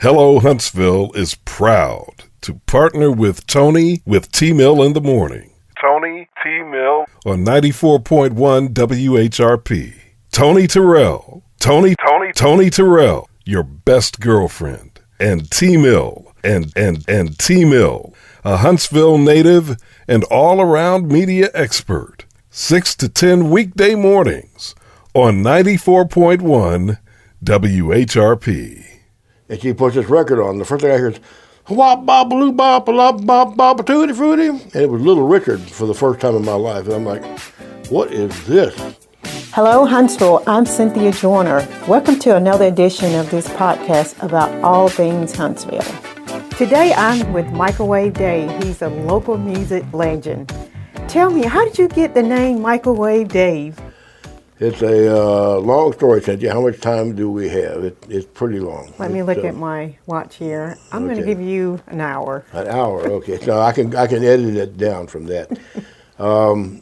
Hello Huntsville is proud to partner with Tony with T-Mill in the Morning. Tony T-Mill on 94.1 WHRP. Tony Terrell. Tony Terrell, your best girlfriend. And T-Mill and T-Mill, a Huntsville native and all-around media expert. 6 to 10 weekday mornings on 94.1 WHRP. And she puts this record on. The first thing I hear is, wop, bop, baloo, bop, bop, bop, bop, tutti frutti. And it was Little Richard for the first time in my life. And I'm like, what is this? Hello, Huntsville. I'm Cynthia Joyner. Welcome to another edition of this podcast about all things Huntsville. Today, I'm with Microwave Dave. He's a local music legend. Tell me, how did you get the name Microwave Dave? It's a long story, Cynthia. How much time do we have? It's pretty long. Let me look at my watch here. I'm going to give you an hour. An hour, okay. So I can edit it down from that.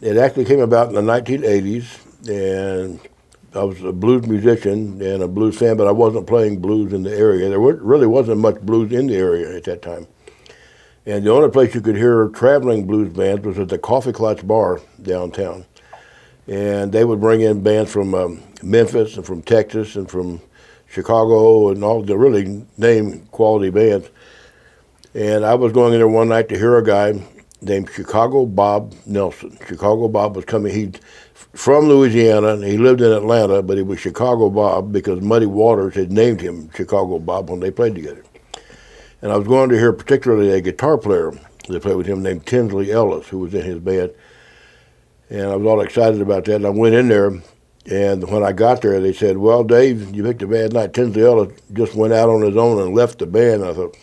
It actually came about in the 1980s, and I was a blues musician and a blues fan, but I wasn't playing blues in the area. There really wasn't much blues in the area at that time. And the only place you could hear traveling blues bands was at the Coffee Clutch Bar downtown. And they would bring in bands from Memphis and from Texas and from Chicago and all the really name quality bands. And I was going in there one night to hear a guy named Chicago Bob Nelson. Chicago Bob was coming, he's from Louisiana, and he lived in Atlanta, but he was Chicago Bob because Muddy Waters had named him Chicago Bob when they played together. And I was going to hear particularly a guitar player that played with him named Tinsley Ellis, who was in his band. And I was all excited about that. And I went in there, and when I got there, they said, well, Dave, you picked a bad night. Tinsley Ellis just went out on his own and left the band. And I thought,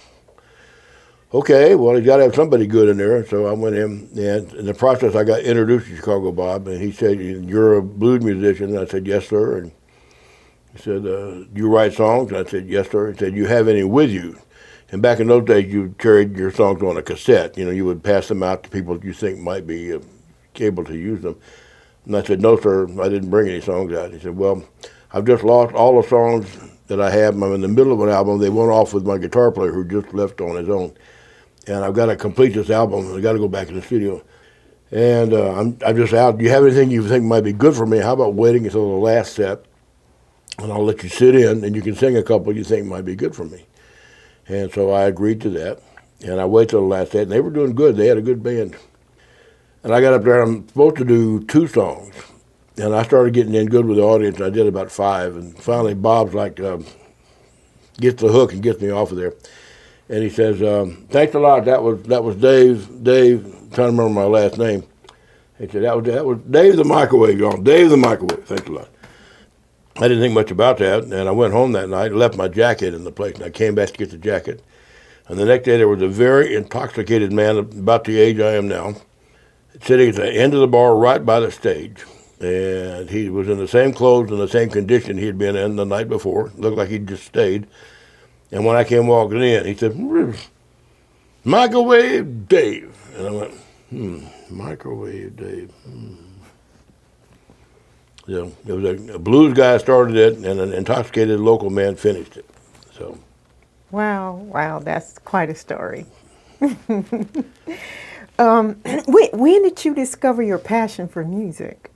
okay, well, he's got to have somebody good in there. So I went in, and in the process, I got introduced to Chicago Bob, and he said, you're a blues musician? And I said, yes, sir. And he said, do you write songs? And I said, yes, sir. He said, you have any with you? And back in those days, you carried your songs on a cassette. You know, you would pass them out to people you think might be able to use them. And I said, no, sir, I didn't bring any songs out. He said, well, I've just lost all the songs that I have. I'm in the middle of an album. They went off with my guitar player who just left on his own. And I've got to complete this album. I've got to go back in the studio. And I'm just out. Do you have anything you think might be good for me? How about waiting until the last set, and I'll let you sit in, and you can sing a couple you think might be good for me. And so I agreed to that. And I waited till the last set, and they were doing good. They had a good band. And I got up there, I'm supposed to do 2 songs. And I started getting in good with the audience, and I did about 5. And finally, Bob's like, gets the hook and gets me off of there. And he says, thanks a lot, that was Dave, I'm trying to remember my last name. He said, that was Dave the Microwave, y'all, Dave the Microwave, thanks a lot. I didn't think much about that, and I went home that night, left my jacket in the place, and I came back to get the jacket. And the next day, there was a very intoxicated man, about the age I am now, sitting at the end of the bar right by the stage. And he was in the same clothes and the same condition he had been in the night before. Looked like he'd just stayed. And when I came walking in, he said, Microwave Dave. And I went, Microwave Dave. So it was a blues guy started it, and an intoxicated local man finished it. So. Wow, that's quite a story. When did you discover your passion for music?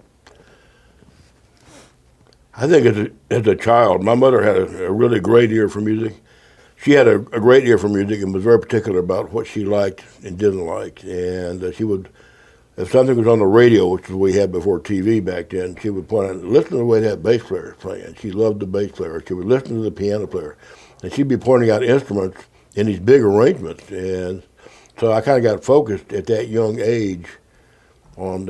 I think as a child, my mother had a really great ear for music. She had a great ear for music and was very particular about what she liked and didn't like. And she would, if something was on the radio, which was what we had before TV back then, she would point out, listen to the way that bass player is playing. She loved the bass player. She would listen to the piano player. And she'd be pointing out instruments in these big arrangements. And so I kind of got focused at that young age on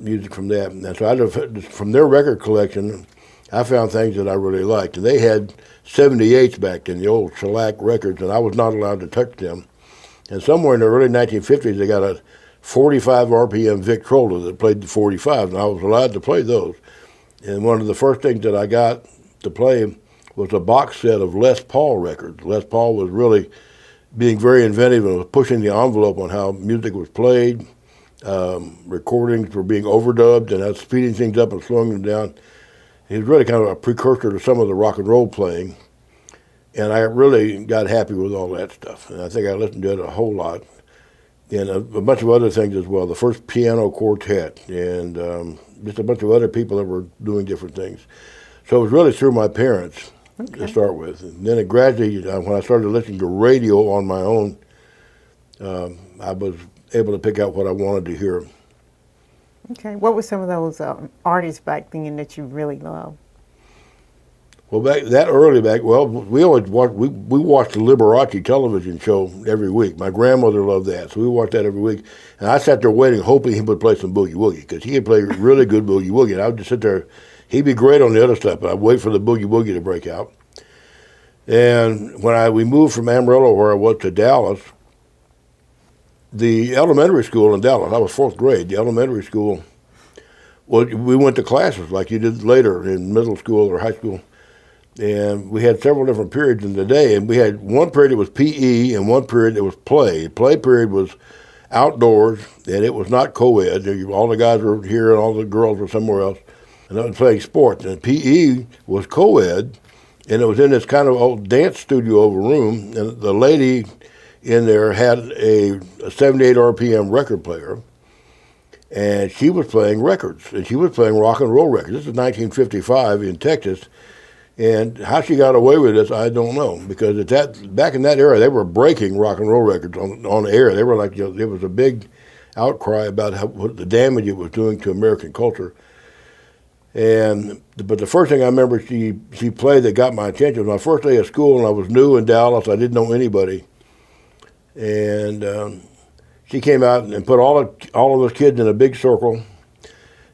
music from that. And so from their record collection, I found things that I really liked. And they had 78s back then, the old shellac records, and I was not allowed to touch them. And somewhere in the early 1950s, they got a 45 RPM Victrola that played the 45, and I was allowed to play those. And one of the first things that I got to play was a box set of Les Paul records. Les Paul was really being very inventive and was pushing the envelope on how music was played. Recordings were being overdubbed and speeding things up and slowing them down. He was really kind of a precursor to some of the rock and roll playing. And I really got happy with all that stuff. And I think I listened to it a whole lot. And a bunch of other things as well. The first piano quartet and just a bunch of other people that were doing different things. So it was really through my parents to start with. And then it gradually, when I started listening to radio on my own, I was able to pick out what I wanted to hear. Okay. What were some of those artists back then that you really loved? Well, we always watched, we watched the Liberace television show every week. My grandmother loved that, so we watched that every week. And I sat there waiting, hoping he would play some boogie woogie, because he could play really good boogie woogie. And I would just sit there. He'd be great on the other stuff, but I'd wait for the boogie woogie to break out. And when we moved from Amarillo, where I was, to Dallas, the elementary school in Dallas, I was fourth grade, the elementary school, well, we went to classes like you did later in middle school or high school. And we had several different periods in the day, and we had one period that was PE and one period that was play. Play period was outdoors, and it was not co-ed. All the guys were here and all the girls were somewhere else, and I was playing sports. And PE was co-ed, and it was in this kind of old dance studio of a room, and the lady in there had a 78 RPM record player, and she was playing records, and she was playing rock and roll records. This is 1955 in Texas. And how she got away with this, I don't know, because back in that era, they were breaking rock and roll records on the air. They were like, there was a big outcry about what the damage it was doing to American culture. But the first thing I remember she played that got my attention was my first day of school, and I was new in Dallas. I didn't know anybody, and she came out and put all of us kids in a big circle,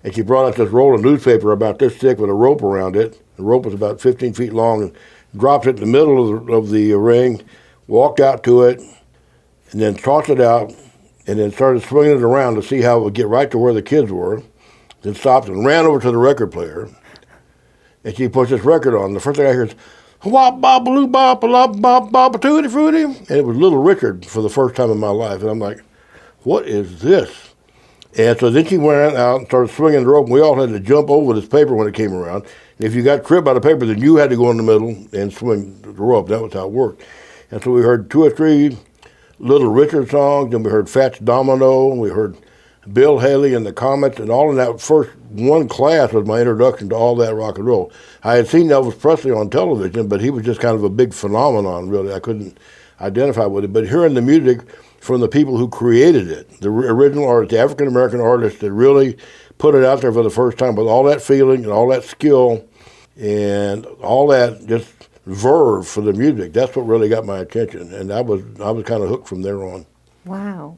and she brought us this roll of newspaper about this thick with a rope around it. The rope was about 15 feet long, and dropped it in the middle of the ring, walked out to it, and then tossed it out, and then started swinging it around to see how it would get right to where the kids were. Then stopped and ran over to the record player, and she puts this record on. The first thing I hear is, "Wop bop baloo bop bop bop bop tutti frutti," and it was Little Richard for the first time in my life, and I'm like, "What is this?" And so then she went out and started swinging the rope, and we all had to jump over this paper when it came around. And if you got tripped by the paper, then you had to go in the middle and swing the rope. That was how it worked. And so we heard 2 or 3 Little Richard songs, and we heard Fats Domino, and we heard Bill Haley and the Comets, and all in that first one class was my introduction to all that rock and roll. I had seen Elvis Presley on television, but he was just kind of a big phenomenon, really. I couldn't identify with it. But hearing the music from the people who created it, the original artists, the African-American artists that really put it out there for the first time with all that feeling and all that skill and all that just verve for the music, that's what really got my attention. And I was kind of hooked from there on. Wow.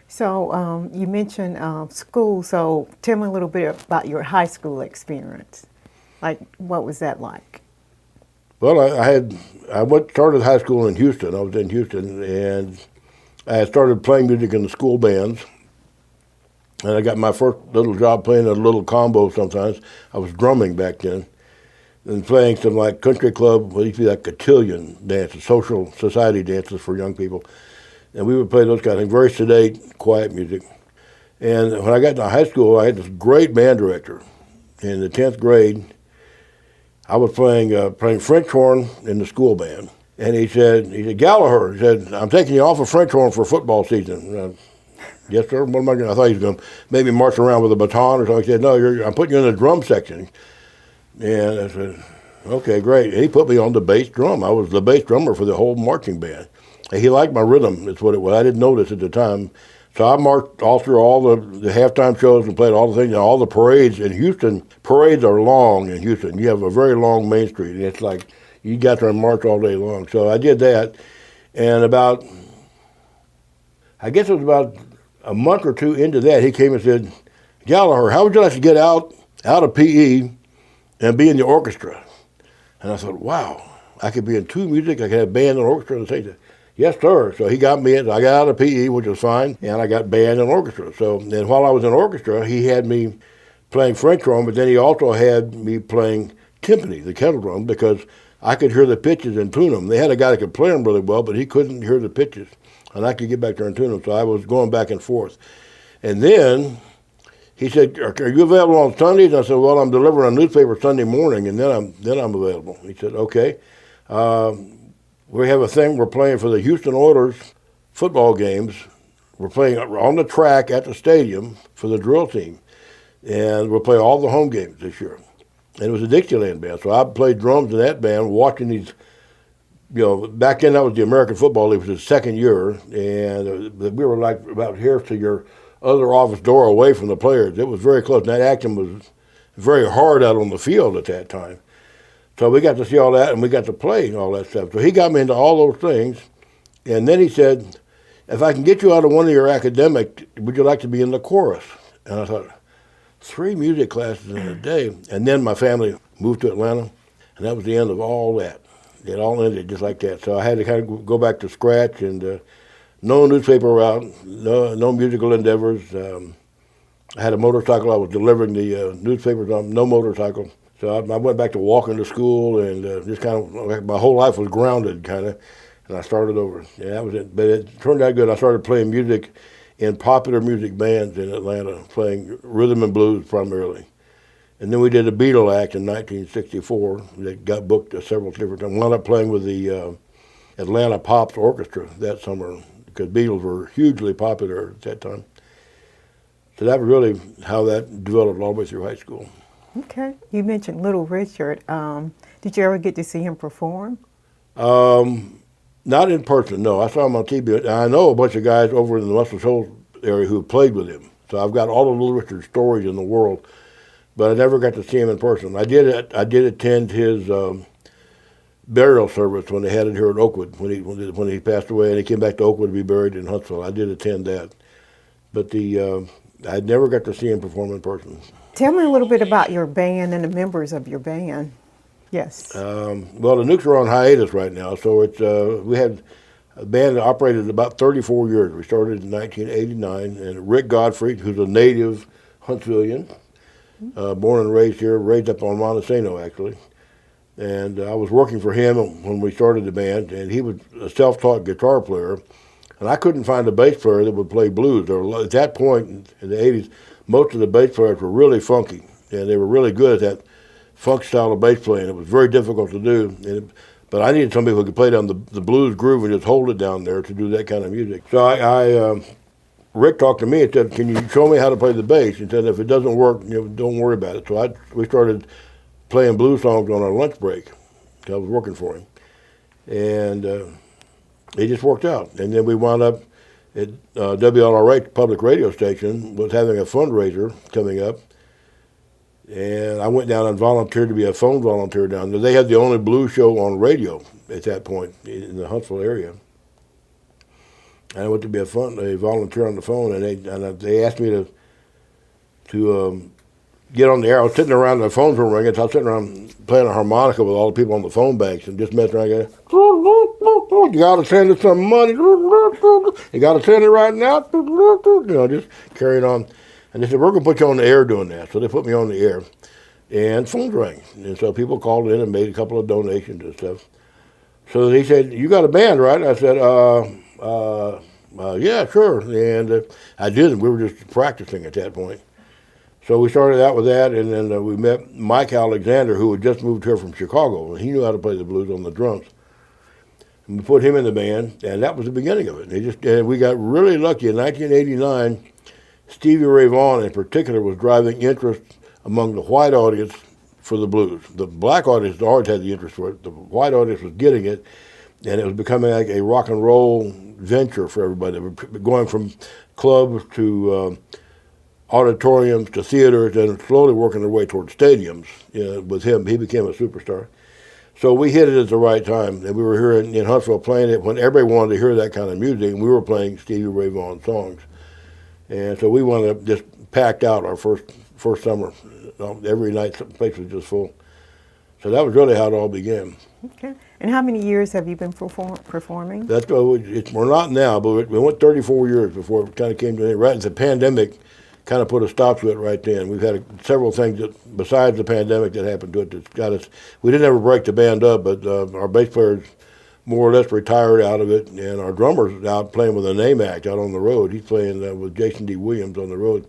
So you mentioned school, so tell me a little bit about your high school experience. Like, what was that like? Well, I started high school in Houston. I was in Houston, and I had started playing music in the school bands. And I got my first little job playing a little combo sometimes. I was drumming back then. And playing some like country club, what used to be like cotillion dances, social society dances for young people. And we would play those kind of things, very sedate, quiet music. And when I got to high school, I had this great band director. In the 10th grade, I was playing French horn in the school band. And he said, "Gallagher," he said, "I'm taking you off of French horn for football season." Yes, sir. What am I going to? I thought he was going to maybe march around with a baton or something. He said, "No, I'm putting you in the drum section." And I said, "Okay, great." And he put me on the bass drum. I was the bass drummer for the whole marching band. And he liked my rhythm, is what it was. I didn't know this at the time. So I marched all through all the halftime shows and played all the things, all the parades in Houston. Parades are long in Houston. You have a very long Main Street, and it's like you got there and march all day long. So I did that. And I guess it was about a month or two into that, he came and said, "Gallagher, how would you like to get out of PE and be in the orchestra?" And I thought, wow, I could be in 2 music, I could have band and orchestra. And say, "Yes, sir." So he got me in. I got out of PE, which was fine, and I got band and orchestra. So then while I was in orchestra, he had me playing French horn, but then he also had me playing timpani, the kettle drum, because I could hear the pitches and tune them. They had a guy that could play them really well, but he couldn't hear the pitches, and I could get back there and tune them. So I was going back and forth. And then he said, "Are you available on Sundays?" I said, "Well, I'm delivering a newspaper Sunday morning, and then I'm available." He said, "Okay." We have a thing we're playing for the Houston Oilers football games. We're playing on the track at the stadium for the drill team. And we'll play all the home games this year. And it was a Dixieland band. So I played drums in that band, watching these, back then that was the American Football League, it was the second year. And we were like about here to your other office door away from the players. It was very close. And that action was very hard out on the field at that time. So we got to see all that, and we got to play all that stuff. So he got me into all those things. And then he said, if I can get you out of one of your academic, would you like to be in the chorus? And I thought, 3 music classes in a day. And then my family moved to Atlanta, and that was the end of all that. It all ended just like that. So I had to kind of go back to scratch, and no newspaper route, no musical endeavors. I had a motorcycle. I was delivering the newspapers on, no motorcycle. So I went back to walking to school, and just kind of, like, my whole life was grounded, kind of, and I started over. Yeah, that was it. But it turned out good. I started playing music in popular music bands in Atlanta, playing rhythm and blues primarily. And then we did a Beatle act in 1964 that got booked several different times. Wound up playing with the Atlanta Pops Orchestra that summer, because Beatles were hugely popular at that time. So that was really how that developed all the way through high school. Okay. You mentioned Little Richard. Did you ever get to see him perform? Not in person, no. I saw him on TV. I know a bunch of guys over in the Muscle Shoals area who played with him. So I've got all the Little Richard stories in the world, but I never got to see him in person. I did attend his burial service when they had it here at Oakwood, when he passed away, and he came back to Oakwood to be buried in Huntsville. I did attend that. But I never got to see him perform in person. Tell me a little bit about your band and the members of your band. Yes. Well, the Nukes are on hiatus right now, so it's we had a band that operated about 34 years. We started in 1989, and Rick Godfrey, who's a native Huntsvillian, born and raised here, raised up on Montesano, actually. And I was working for him when we started the band, and he was a self-taught guitar player, and I couldn't find a bass player that would play blues. At that point in the 80s, most of the bass players were really funky, and they were really good at that funk style of bass playing. It was very difficult to do, but I needed somebody who could play down the blues groove and just hold it down there to do that kind of music. So Rick talked to me and said, "Can you show me how to play the bass?" He said, "If it doesn't work, don't worry about it." So we started playing blues songs on our lunch break. I was working for him, and it just worked out. And then we wound up at WLRH public radio station was having a fundraiser coming up. And I went down and volunteered to be a phone volunteer down there. They had the only blues show on radio at that point in the Huntsville area. And I went to be a volunteer on the phone, and they asked me to get on the air. I was sitting around, the phones were ringing, so I was sitting around playing a harmonica with all the people on the phone banks and just messing around. You got to send us some money. You got to send it right now. Just carrying on. And they said, "We're going to put you on the air doing that." So they put me on the air, and phones rang. And so people called in and made a couple of donations and stuff. So he said, "You got a band, right?" I said, "Yeah, sure." And I did. We were just practicing at that point. So we started out with that, and then we met Mike Alexander, who had just moved here from Chicago, and he knew how to play the blues on the drums. And we put him in the band, and that was the beginning of it. And we got really lucky. In 1989, Stevie Ray Vaughan in particular was driving interest among the white audience for the blues. The black audience always had the interest for it. The white audience was getting it, and it was becoming like a rock and roll venture for everybody. They were going from clubs to auditoriums to theaters, and slowly working their way towards stadiums. With him, he became a superstar. So we hit it at the right time, and we were here in Huntsville playing it when everybody wanted to hear that kind of music, and we were playing Stevie Ray Vaughan songs. And so we wound up just packed out our first summer. Every night the place was just full. So that was really how it all began. Okay. And how many years have you been performing? We're not now, but we went 34 years before it kind of came to an end. Right as the pandemic kind of put a stop to it right then. We've had several things that, besides the pandemic, that happened to it that got us. We didn't ever break the band up, but our bass players more or less retired out of it, and our drummer's out playing with a name act out on the road. He's playing with Jason D. Williams on the road.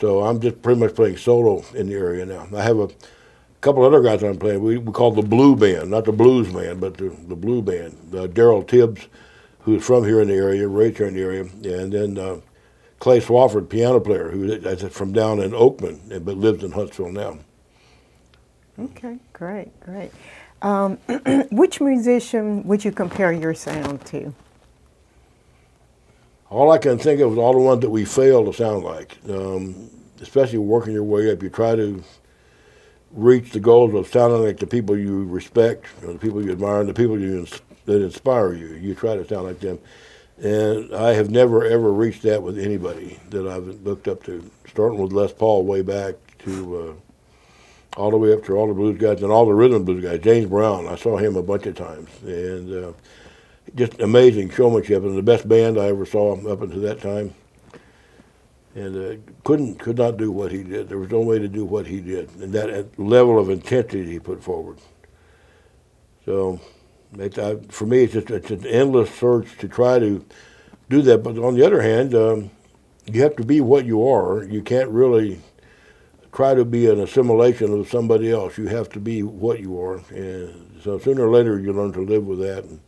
So I'm just pretty much playing solo in the area now. I have couple other guys I'm playing, we called the Blue Band, not the Blues Band, but the Blue Band. Daryl Tibbs, who's from here in the area, raised here in the area, and then Clay Swafford, piano player, who's from down in Oakman, but lives in Huntsville now. Okay, great. Which musician would you compare your sound to? All I can think of is all the ones that we fail to sound like, especially working your way up. You try to reach the goals of sounding like the people you respect, or the people you admire, and the people that inspire you. You try to sound like them. And I have never, ever reached that with anybody that I've looked up to, starting with Les Paul way back to all the way up to all the blues guys and all the rhythm blues guys. James Brown, I saw him a bunch of times. And just amazing showmanship, and the best band I ever saw up until that time. And could not do what he did. There was no way to do what he did, and that level of intensity he put forward. So, for me, it's an endless search to try to do that. But on the other hand, you have to be what you are. You can't really try to be an assimilation of somebody else. You have to be what you are, and so sooner or later you learn to live with that. And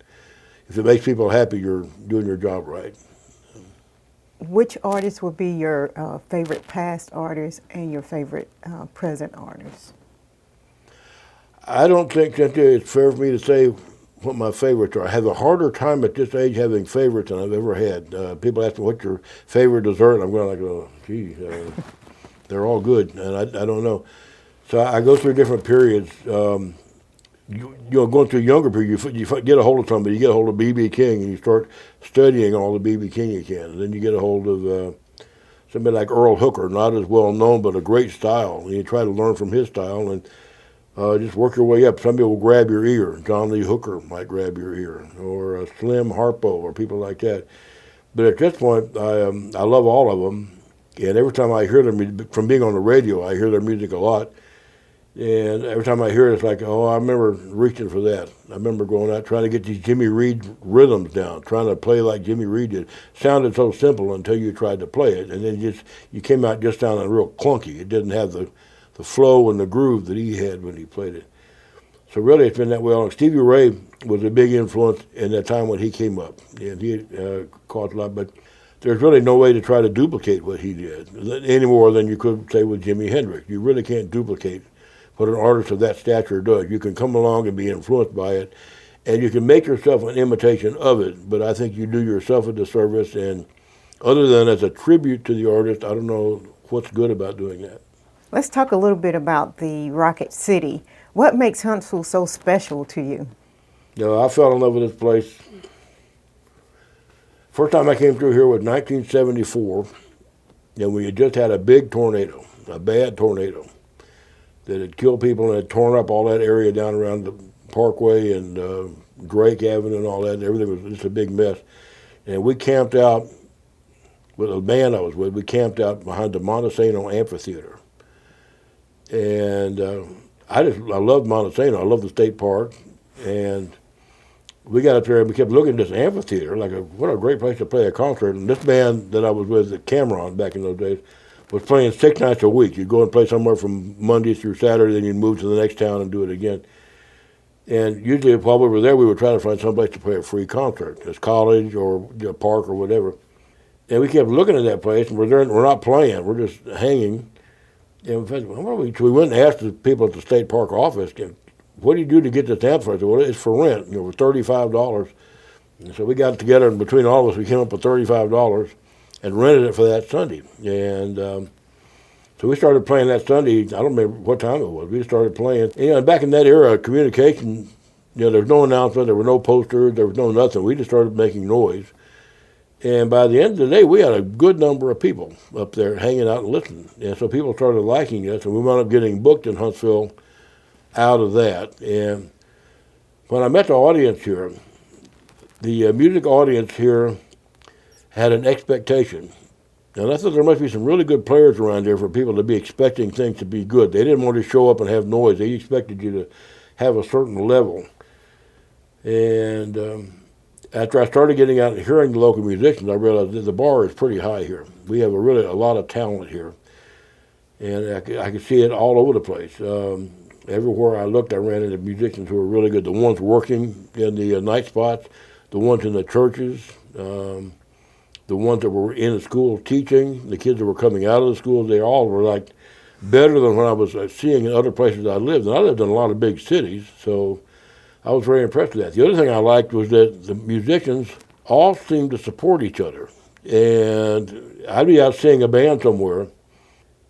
if it makes people happy, you're doing your job right. Which artist would be your favorite past artist and your favorite present artist? I don't think, Cynthia, it's fair for me to say what my favorites are. I have a harder time at this age having favorites than I've ever had. People ask me, what's your favorite dessert? And I'm going like, oh, gee, they're all good, and I don't know. So I go through different periods. Going through a younger period, you get a hold of somebody, you get a hold of B.B. King, and you start studying all the B.B. King you can. And then you get a hold of somebody like Earl Hooker, not as well known, but a great style. And you try to learn from his style and just work your way up. Some people will grab your ear. John Lee Hooker might grab your ear, or Slim Harpo, or people like that. But at this point, I love all of them. And every time I hear them, from being on the radio, I hear their music a lot. And every time I hear it, it's like, oh, I remember reaching for that. I remember going out trying to get these Jimmy Reed rhythms down, trying to play like Jimmy Reed did. Sounded so simple until you tried to play it, and then you came out just sounding real clunky. It didn't have the flow and the groove that he had when he played it. So really, it's been that way on. Stevie Ray was a big influence in that time when he came up, and he caused a lot. But there's really no way to try to duplicate what he did any more than you could say with Jimi Hendrix. You really can't duplicate what an artist of that stature does. You can come along and be influenced by it, and you can make yourself an imitation of it, but I think you do yourself a disservice, and other than as a tribute to the artist, I don't know what's good about doing that. Let's talk a little bit about the Rocket City. What makes Huntsville so special to you? I fell in love with this place. First time I came through here was 1974, and we had just had a big tornado, a bad tornado, that had killed people and had torn up all that area down around the Parkway and Drake Avenue and all that. And everything was just a big mess. And we camped out, with a band I was with, we camped out behind the Montesano Amphitheater. And I loved Montesano. I loved the state park. And we got up there and we kept looking at this amphitheater, like what a great place to play a concert. And this band that I was with at Cameron back in those days was playing 6 nights a week. You'd go and play somewhere from Monday through Saturday, then you'd move to the next town and do it again. And usually while we were there, we would try to find someplace to play a free concert, as college or a park or whatever. And we kept looking at that place, and we're there, we're not playing, we're just hanging. And we went and asked the people at the state park office, what do you do to get this amplifier? I said, well, it's for rent, for $35. And so we got together, and between all of us, we came up with $35 and rented it for that Sunday. And so we started playing that Sunday. I don't remember what time it was. We started playing. And back in that era, communication, there was no announcement, there were no posters, there was no nothing. We just started making noise. And by the end of the day, we had a good number of people up there hanging out and listening. And so people started liking us, and we wound up getting booked in Huntsville out of that. And when I met the audience here, the music audience here had an expectation. And I thought there must be some really good players around there for people to be expecting things to be good. They didn't want to show up and have noise. They expected you to have a certain level. And after I started getting out and hearing the local musicians, I realized that the bar is pretty high here. We have a lot of talent here. And I could see it all over the place. Everywhere I looked, I ran into musicians who were really good. The ones working in the night spots, the ones in the churches, the ones that were in the school teaching, the kids that were coming out of the schools, they all were like better than what I was seeing in other places I lived. And I lived in a lot of big cities, so I was very impressed with that. The other thing I liked was that the musicians all seemed to support each other. And I'd be out seeing a band somewhere,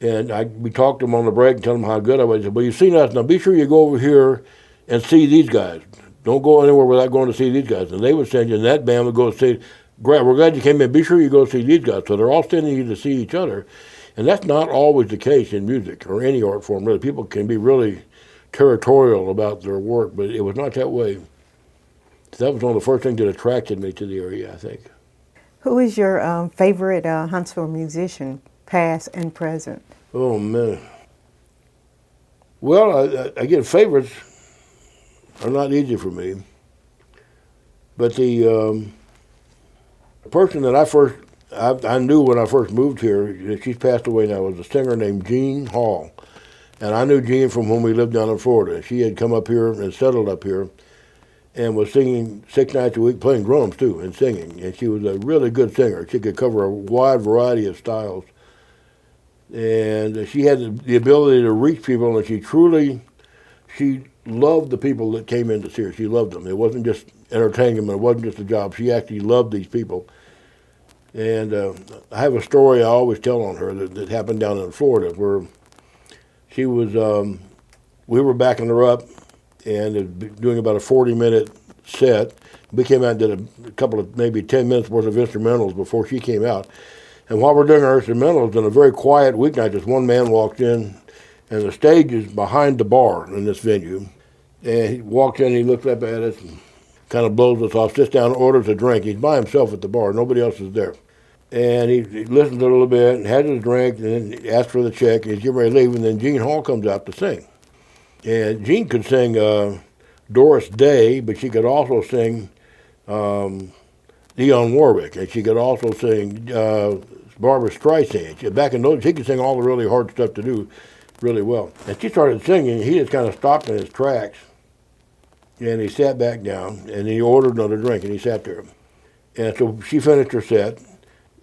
and we talked to them on the break and tell them how good I was. I said, well, you've seen us, now be sure you go over here and see these guys. Don't go anywhere without going to see these guys. And they would send you, and that band would go say, great, we're glad you came in. Be sure you go see these guys. So they're all sending you to see each other. And that's not always the case in music or any art form, really. People can be really territorial about their work, but it was not that way. So that was one of the first things that attracted me to the area, I think. Who is your favorite Huntsville musician, past and present? Oh, man. Well, again, favorites are not easy for me. But the person that I knew when I first moved here, she's passed away now, was a singer named Jean Hall. And I knew Jean from when we lived down in Florida. She had come up here and settled up here and was singing 6 nights a week, playing drums too, and singing. And she was a really good singer. She could cover a wide variety of styles. And she had the ability to reach people, and she loved the people that came in to see her. She loved them. It wasn't just entertaining them, it wasn't just a job. She actually loved these people. And I have a story I always tell on her that happened down in Florida, where she was, we were backing her up and doing about a 40-minute set. We came out and did a couple of maybe 10 minutes worth of instrumentals before she came out. And while we're doing our instrumentals, on a very quiet weeknight, this one man walked in, and the stage is behind the bar in this venue. And he walked in, he looked up at us, and kind of blows us off, sits down, orders a drink. He's by himself at the bar, nobody else is there. And he listened a little bit and had his drink, and then asked for the check, and he's getting ready to leave, and then Jean Hall comes out to sing. And Jean could sing Doris Day, but she could also sing Dionne Warwick, and she could also sing Barbra Streisand. Back in those, she could sing all the really hard stuff to do really well. And she started singing, he just kind of stopped in his tracks, and he sat back down, and he ordered another drink, and he sat there. And so she finished her set,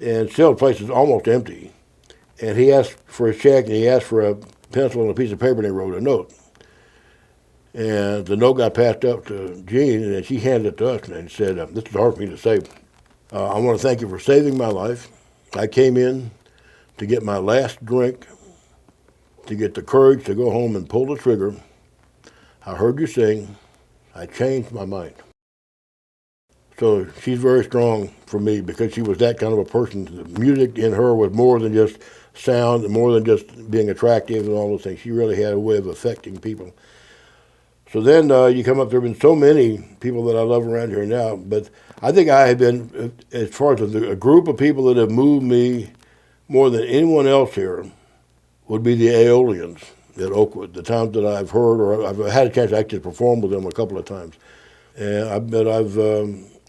and still the place is almost empty. And he asked for a check, and he asked for a pencil and a piece of paper, and he wrote a note. And the note got passed up to Jean, and she handed it to us and said, this is hard for me to say. I want to thank you for saving my life. I came in to get my last drink, to get the courage to go home and pull the trigger. I heard you sing. I changed my mind. So she's very strong for me because she was that kind of a person. The music in her was more than just sound, and more than just being attractive and all those things. She really had a way of affecting people. So then you come up, there have been so many people that I love around here now, but I think I have been, as far as a group of people that have moved me more than anyone else here, would be the Aeolians at Oakwood, the times that I've heard, or I've had a chance to actually perform with them a couple of times. And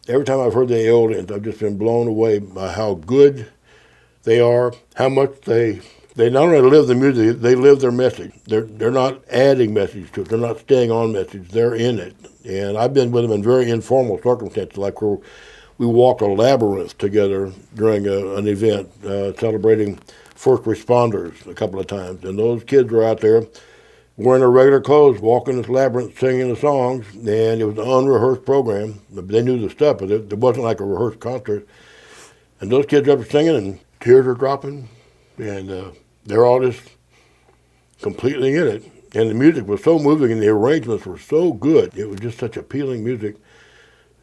every time I've heard the Aeolians, I've just been blown away by how good they are, how much they not only live the music, they live their message. They're not adding message to it. They're not staying on message. They're in it. And I've been with them in very informal circumstances, like where we walked a labyrinth together during an event celebrating first responders a couple of times. And those kids were out there wearing their regular clothes, walking this labyrinth, singing the songs. And it was an unrehearsed program. They knew the stuff, but it wasn't like a rehearsed concert. And those kids up singing, and tears are dropping. And they're all just completely in it. And the music was so moving, and the arrangements were so good. It was just such appealing music.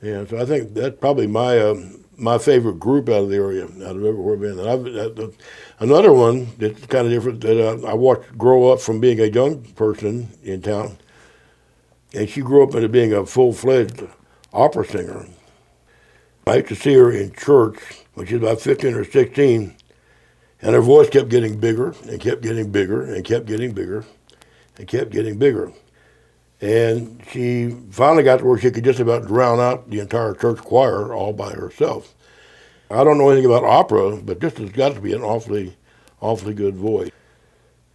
And so I think that's probably my favorite group out of the area, out of everywhere I've been. And another one that's kind of different that I watched grow up from being a young person in town, and she grew up into being a full-fledged opera singer. I used to see her in church when she was about 15 or 16, and her voice kept getting bigger and kept getting bigger and kept getting bigger and kept getting bigger. And she finally got to where she could just about drown out the entire church choir all by herself. I don't know anything about opera, but this has got to be an awfully good voice.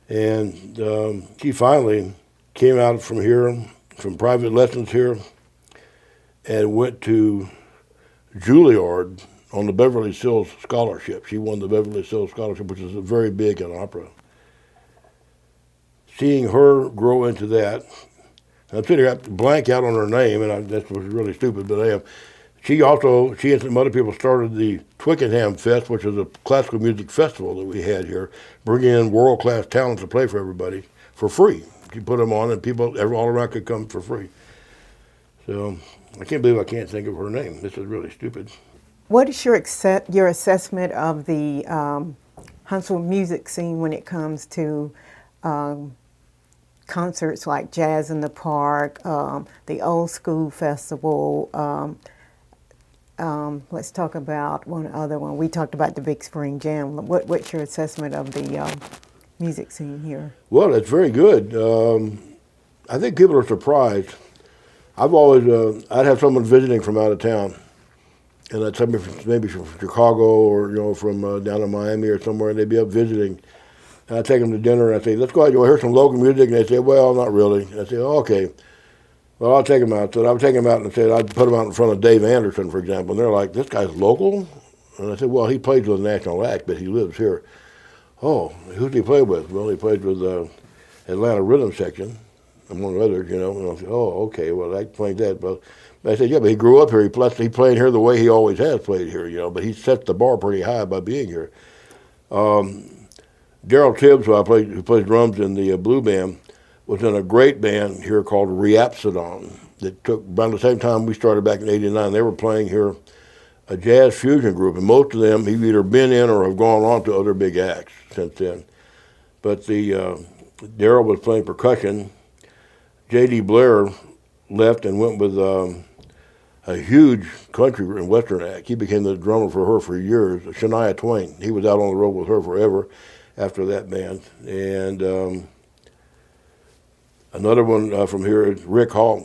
And she finally came out from here, from private lessons here, and went to Juilliard on the Beverly Sills Scholarship. She won the Beverly Sills Scholarship, which is very big in opera. Seeing her grow into that, I'm sitting here, I blank out on her name, and that was really stupid, but I am. She and some other people started the Twickenham Fest, which is a classical music festival that we had here, bringing in world-class talent to play for everybody for free. You put them on, and people all around could come for free. So I can't believe I can't think of her name. This is really stupid. What is your assessment of the Huntsville music scene when it comes to concerts like Jazz in the Park, the Old School Festival? Let's talk about one other one. We talked about the Big Spring Jam. What's your assessment of the music scene here? Well, it's very good. I think people are surprised. I've always, I'd have someone visiting from out of town, and I'd somebody maybe from Chicago or from down in Miami or somewhere, and they'd be up visiting. And I'd take them to dinner, and I'd say, let's go out, you want to hear some local music? And they'd say, well, not really. And I'd say, oh, okay. Well, I'll take them out. So I would take them out and say, I'd put them out in front of Dave Anderson, for example, and they're like, this guy's local? And I said, well, he plays with the National Act, but he lives here. Oh, who did he play with? Well, he played with Atlanta Rhythm Section, among others, And I said, oh, okay, well, I played that. But I said, yeah, but he grew up here. He played here the way he always has played here, but he set the bar pretty high by being here. Daryl Tibbs, who plays drums in the Blue Band, was in a great band here called Rhapsodon that took around the same time we started back in '89. They were playing here a jazz fusion group, and most of them have either been in or have gone on to other big acts since then. But Daryl was playing percussion. J.D. Blair left and went with a huge country and western act. He became the drummer for her for years. Shania Twain. He was out on the road with her forever after that band. And another one from here is Rick Ward,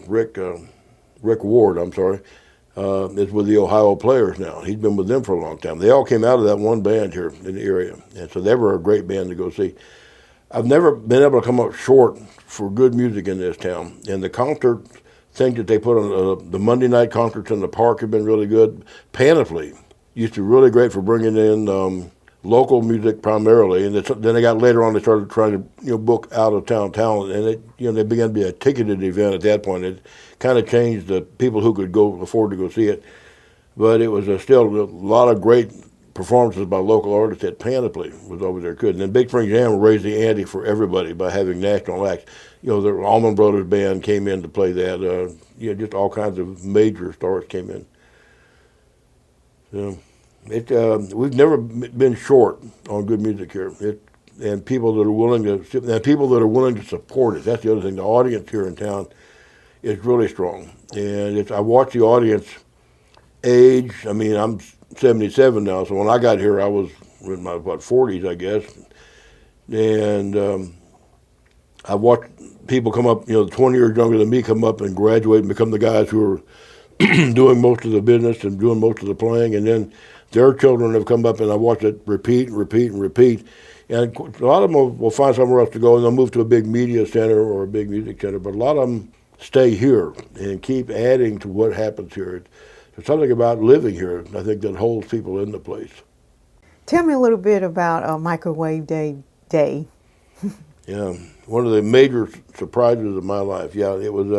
is with the Ohio Players now. He's been with them for a long time. They all came out of that one band here in the area, and so they were a great band to go see. I've never been able to come up short for good music in this town, and the concert thing that they put on, the Monday night concerts in the park have been really good. Panoply used to be really great for bringing in local music primarily, and then they got later on. They started trying to book out of town talent, and they began to be a ticketed event at that point. It kind of changed the people who could afford to go see it, but it was still a lot of great performances by local artists at Panoply was over there good. And then Big Spring Jam raised the ante for everybody by having national acts. The Allman Brothers Band came in to play that. Just all kinds of major stars came in. We've never been short on good music here, and people that are willing to support it. That's the other thing. The audience here in town is really strong, and I watch the audience age. I mean, I'm 77 now, so when I got here, I was in my 40s, I guess, and I watched people come up, 20 years younger than me, come up and graduate and become the guys who are doing most of the business and doing most of the playing, and then their children have come up, and I watch it repeat and repeat and repeat. And a lot of them will find somewhere else to go, and they'll move to a big media center or a big music center. But a lot of them stay here and keep adding to what happens here. There's something about living here, I think, that holds people in the place. Tell me a little bit about Microwave Day. Yeah, one of the major surprises of my life. Yeah, it was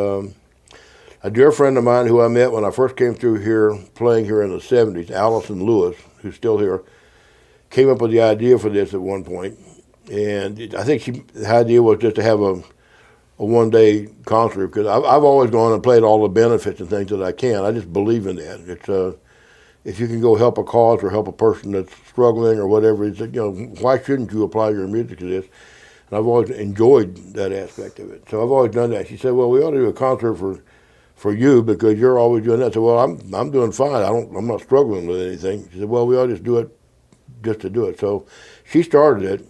a dear friend of mine who I met when I first came through here, playing here in the 70s, Allison Lewis, who's still here, came up with the idea for this at one point. And I think the idea was just to have a one-day concert, because I've always gone and played all the benefits and things that I can. I just believe in that. It's if you can go help a cause or help a person that's struggling or whatever, why shouldn't you apply your music to this? And I've always enjoyed that aspect of it. So I've always done that. She said, well, we ought to do a concert for you because you're always doing that. I said, well, I'm doing fine. I'm not struggling with anything. She said, well, we ought to just do it just to do it. So she started it,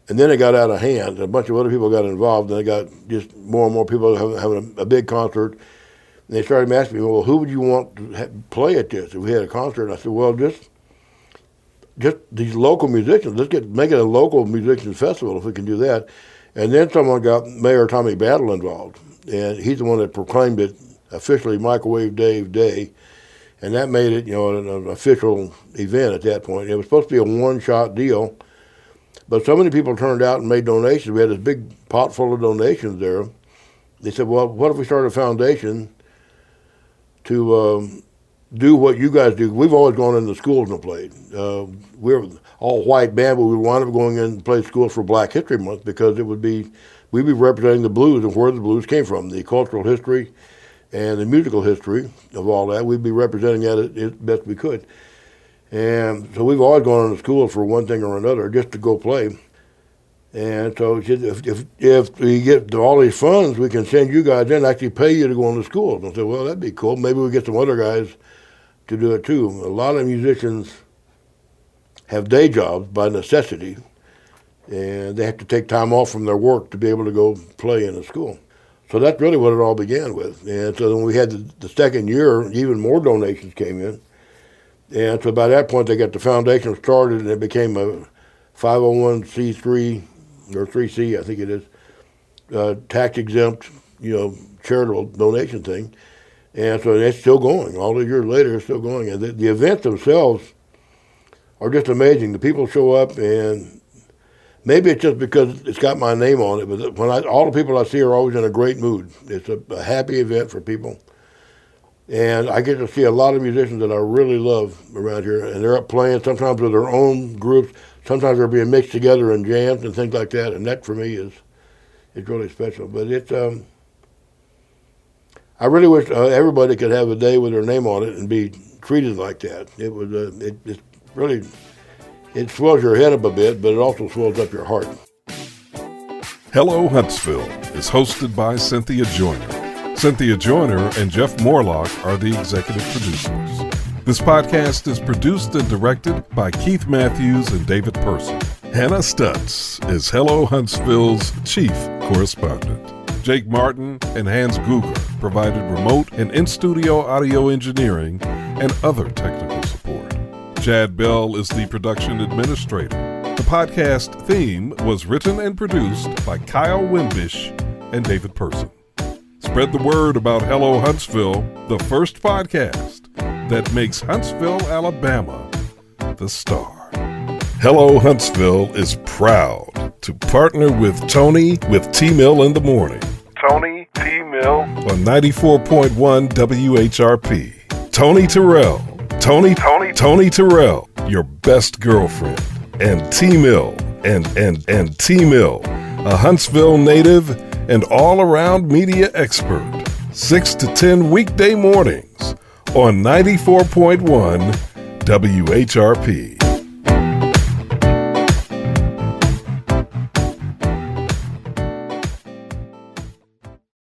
and then it got out of hand. A bunch of other people got involved, and they got just more and more people having a big concert. And they started asking me, well, who would you want to play at this if we had a concert? And I said, well, just these local musicians. Let's make it a local musicians festival if we can do that. And then someone got Mayor Tommy Battle involved, and he's the one that proclaimed it officially Microwave Dave Day, and that made it, an official event at that point. It was supposed to be a one-shot deal, but so many people turned out and made donations. We had this big pot full of donations there. They said, well, what if we start a foundation to do what you guys do? We've always gone into schools and played. We're all white band, but we wound up going in and play schools for Black History Month because we'd be representing the blues and where the blues came from, the cultural history and the musical history of all that. We'd be representing that as best we could. And so we've always gone into school for one thing or another just to go play. And so if we get all these funds, we can send you guys in and actually pay you to go into school. And I said, well, that'd be cool. Maybe we get some other guys to do it too. A lot of musicians have day jobs by necessity, and they have to take time off from their work to be able to go play in a school. So that's really what it all began with. And so when we had the second year, even more donations came in. And so by that point, they got the foundation started, and it became a 501c3, or 3C, I think it is, tax-exempt, charitable donation thing. And so it's still going. All the years later, it's still going. And the events themselves are just amazing. The people show up, and maybe it's just because it's got my name on it, but all the people I see are always in a great mood. It's a happy event for people. And I get to see a lot of musicians that I really love around here, and they're up playing, sometimes with their own groups. Sometimes they're being mixed together in jams and things like that, and that for me is really special. But it's I really wish everybody could have a day with their name on it and be treated like that. It was it really swells your head up a bit, but it also swells up your heart. Hello Huntsville is hosted by Cynthia Joyner. Cynthia Joyner and Jeff Morlock are the executive producers. This podcast is produced and directed by Keith Matthews and David Person. Hannah Stutz is Hello Huntsville's chief correspondent. Jake Martin and Hans Guger provided remote and in-studio audio engineering and other technical support. Chad Bell is the production administrator. The podcast theme was written and produced by Kyle Wimbish and David Person. Spread the word about Hello Huntsville, the first podcast that makes Huntsville, Alabama, the star. Hello Huntsville is proud to partner with Tony with T-Mill in the Morning. Tony T-Mill on 94.1 WHRP. Tony Terrell. Tony Terrell, your best girlfriend. And T-Mill and T-Mill, a Huntsville native and all-around media expert. 6 to 10 weekday mornings on 94.1 WHRP.